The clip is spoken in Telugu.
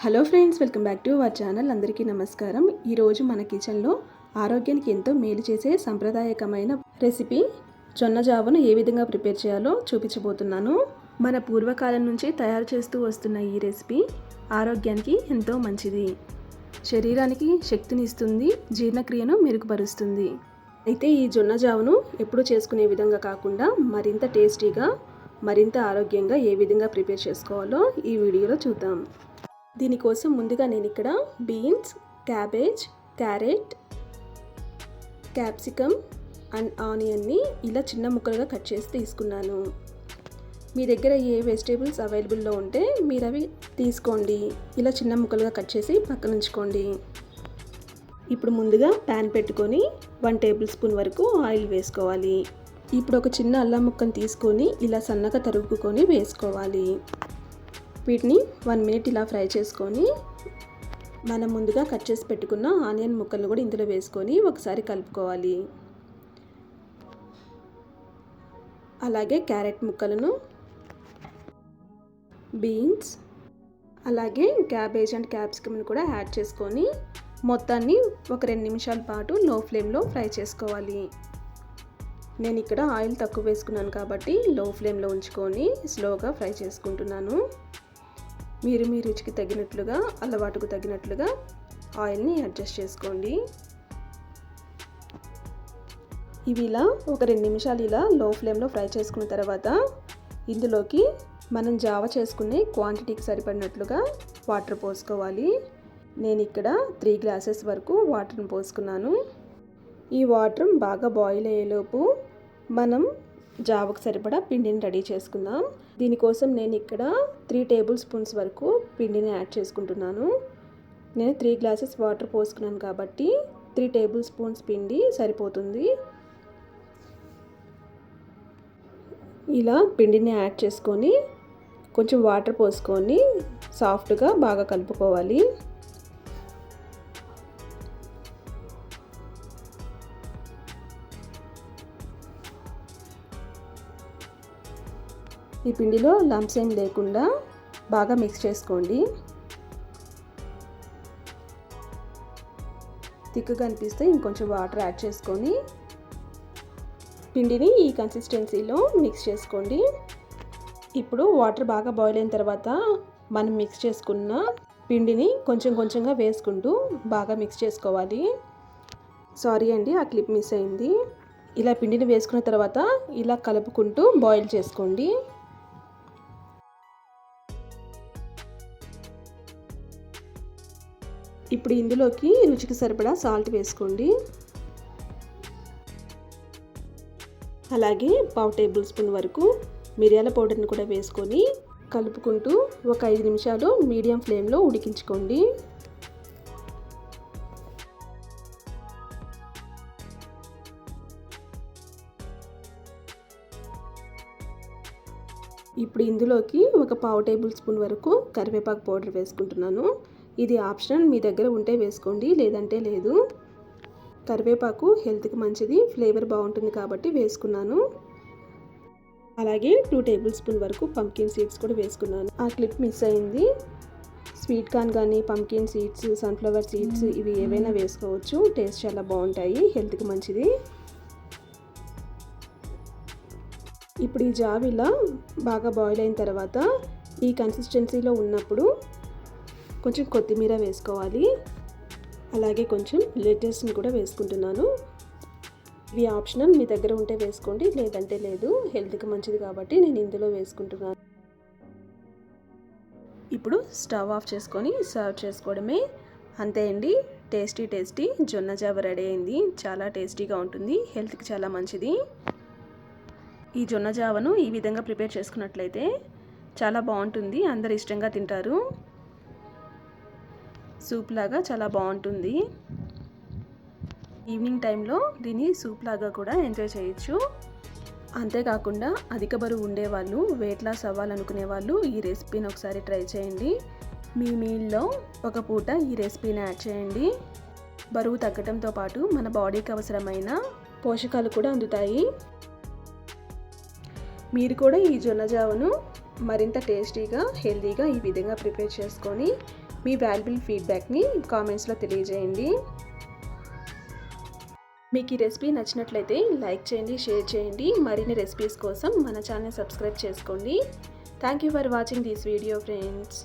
Hello friends, welcome back to our channel. అందరికీ నమస్కారం. ఈరోజు మన కిచెన్లో ఆరోగ్యానికి ఎంతో మేలు చేసే సాంప్రదాయకమైన రెసిపీ జొన్న జావను ఏ విధంగా ప్రిపేర్ చేయాలో చూపించబోతున్నాను. మన పూర్వకాలం నుంచి తయారు చేస్తూ వస్తున్న ఈ రెసిపీ ఆరోగ్యానికి ఎంతో మంచిది. శరీరానికి శక్తిని ఇస్తుంది, జీర్ణక్రియను మెరుగుపరుస్తుంది. అయితే ఈ జొన్న జావను ఎప్పుడు చేసుకునే విధంగా కాకుండా మరింత టేస్టీగా, మరింత ఆరోగ్యంగా ఏ విధంగా ప్రిపేర్ చేసుకోవాలో ఈ వీడియోలో చూద్దాం. దీనికోసం ముందుగా నేను ఇక్కడ beans, cabbage, carrot, capsicum and ఆనియన్ని ఇలా చిన్న ముక్కలుగా కట్ చేసి తీసుకున్నాను. మీ దగ్గర ఏ వెజిటేబుల్స్ అవైలబుల్లో ఉంటే మీరు అవి తీసుకోండి. ఇలా చిన్న ముక్కలుగా కట్ చేసి పక్కన ఉంచుకోండి. ఇప్పుడు ముందుగా ప్యాన్ పెట్టుకొని 1 టేబుల్ స్పూన్ వరకు ఆయిల్ వేసుకోవాలి. ఇప్పుడు ఒక చిన్న అల్లం ముక్కను తీసుకొని ఇలా సన్నగా తరుగుకొని వేసుకోవాలి. వీటిని 1 మినిట్ ఇలా ఫ్రై చేసుకొని మనం ముందుగా కట్ చేసి పెట్టుకున్న ఆనియన్ ముక్కలను కూడా ఇందులో వేసుకొని ఒకసారి కలుపుకోవాలి. అలాగే క్యారెట్ ముక్కలను, బీన్స్, అలాగే క్యాబేజ్ అండ్ క్యాప్సికమ్ని కూడా యాడ్ చేసుకొని మొత్తాన్ని ఒక 2 నిమిషాల పాటు లో ఫ్లేమ్లో ఫ్రై చేసుకోవాలి. నేను ఇక్కడ ఆయిల్ తక్కువ వేసుకున్నాను కాబట్టి లో ఫ్లేమ్లో ఉంచుకొని స్లోగా ఫ్రై చేసుకుంటున్నాను. మీరు మీ రుచికి తగినట్లుగా, అలవాటుకు తగినట్లుగా ఆయిల్ని అడ్జస్ట్ చేసుకోండి. ఇవి ఇలా ఒక 2 నిమిషాలు ఇలా లో ఫ్లేమ్లో ఫ్రై చేసుకున్న తర్వాత ఇందులోకి మనం జావ చేసుకునే క్వాంటిటీకి సరిపడినట్లుగా వాటర్ పోసుకోవాలి. నేను ఇక్కడ 3 గ్లాసెస్ వరకు వాటర్ని పోసుకున్నాను. ఈ వాటర్ బాగా బాయిల్ అయ్యేలోపు మనం జావకు సరిపడా పిండిని రెడీ చేసుకుందాం. దీనికోసం నేను ఇక్కడ 3 టేబుల్ స్పూన్స్ వరకు పిండిని యాడ్ చేసుకుంటున్నాను. నేను 3 గ్లాసెస్ వాటర్ పోసుకున్నాను కాబట్టి 3 టేబుల్ స్పూన్స్ పిండి సరిపోతుంది. ఇలా పిండిని యాడ్ చేసుకొని కొంచెం వాటర్ పోసుకొని సాఫ్ట్గా బాగా కలుపుకోవాలి. ఈ పిండిలో లంప్స్ ఏం లేకుండా బాగా మిక్స్ చేసుకోండి. థిక్గా అనిపిస్తే ఇంకొంచెం వాటర్ యాడ్ చేసుకొని పిండిని ఈ కన్సిస్టెన్సీలో మిక్స్ చేసుకోండి. ఇప్పుడు వాటర్ బాగా బాయిల్ అయిన తర్వాత మనం మిక్స్ చేసుకున్న పిండిని కొంచెం కొంచెంగా వేసుకుంటూ బాగా మిక్స్ చేసుకోవాలి. సారీ అండి, ఆ క్లిప్ మిస్ అయింది. ఇలా పిండిని వేసుకున్న తర్వాత ఇలా కలుపుకుంటూ బాయిల్ చేసుకోండి. ఇప్పుడు ఇందులోకి రుచికి సరిపడా సాల్ట్ వేసుకోండి. అలాగే 1/2 టేబుల్ స్పూన్ వరకు మిరియాల పౌడర్ని కూడా వేసుకొని కలుపుకుంటూ ఒక 5 నిమిషాలు మీడియం ఫ్లేమ్లో ఉడికించుకోండి. ఇప్పుడు ఇందులోకి ఒక 1/2 టేబుల్ స్పూన్ వరకు కరివేపాకు పౌడర్ వేసుకుంటున్నాను. ఇది ఆప్షనల్, మీ దగ్గర ఉంటే వేసుకోండి, లేదంటే లేదు. కరివేపాకు హెల్త్కి మంచిది, ఫ్లేవర్ బాగుంటుంది కాబట్టి వేసుకున్నాను. అలాగే 2 టేబుల్ స్పూన్ వరకు పంకిన్ సీడ్స్ కూడా వేసుకున్నాను. ఆ క్లిప్ మిస్ అయింది. స్వీట్ కార్న్ కానీ పంకిన్ సీడ్స్, సన్ఫ్లవర్ సీడ్స్ ఇవి ఏవైనా వేసుకోవచ్చు. టేస్ట్ చాలా బాగుంటాయి, హెల్త్కి మంచిది. ఇప్పుడు ఈ జావ ఇలా బాగా బాయిల్ అయిన తర్వాత ఈ కన్సిస్టెన్సీలో ఉన్నప్పుడు కొంచెం కొత్తిమీర వేసుకోవాలి. అలాగే కొంచెం లెటస్ని కూడా వేసుకుంటున్నాను. ఇవి ఆప్షనల్, మీ దగ్గర ఉంటే వేసుకోండి, లేదంటే లేదు. హెల్త్కి మంచిది కాబట్టి నేను ఇందులో వేసుకుంటున్నాను. ఇప్పుడు స్టవ్ ఆఫ్ చేసుకొని సర్వ్ చేసుకోవడమే. అంతే అండి, టేస్టీ జొన్న జావ రెడీ అయింది. చాలా టేస్టీగా ఉంటుంది, హెల్త్కి చాలా మంచిది. ఈ జొన్న జావను ఈ విధంగా ప్రిపేర్ చేసుకున్నట్లయితే చాలా బాగుంటుంది, అందరు ఇష్టంగా తింటారు. సూప్ లాగా చాలా బాగుంటుంది. ఈవినింగ్ టైంలో దీన్ని సూప్ లాగా కూడా ఎంజాయ్ చేయొచ్చు. అంతేకాకుండా అధిక బరువు ఉండేవాళ్ళు, వెయిట్ లాస్ అవ్వాలనుకునే వాళ్ళు ఈ రెసిపీని ఒకసారి ట్రై చేయండి. మీ మీల్లో ఒక పూట ఈ రెసిపీని యాడ్ చేయండి. బరువు తగ్గడంతో పాటు మన బాడీకి అవసరమైన పోషకాలు కూడా అందుతాయి. మీరు కూడా ఈ జొన్న జావను మరింత టేస్టీగా, హెల్తీగా ఈ విధంగా ప్రిపేర్ చేసుకొని మీ వాల్యుబుల్ ఫీడ్బ్యాక్ని కామెంట్స్లో తెలియజేయండి. మీకు ఈ రెసిపీ నచ్చినట్లయితే లైక్ చేయండి, షేర్ చేయండి. మరిన్ని రెసిపీస్ కోసం మన ఛానల్ సబ్స్క్రైబ్ చేసుకోండి. Thank you for watching this video friends.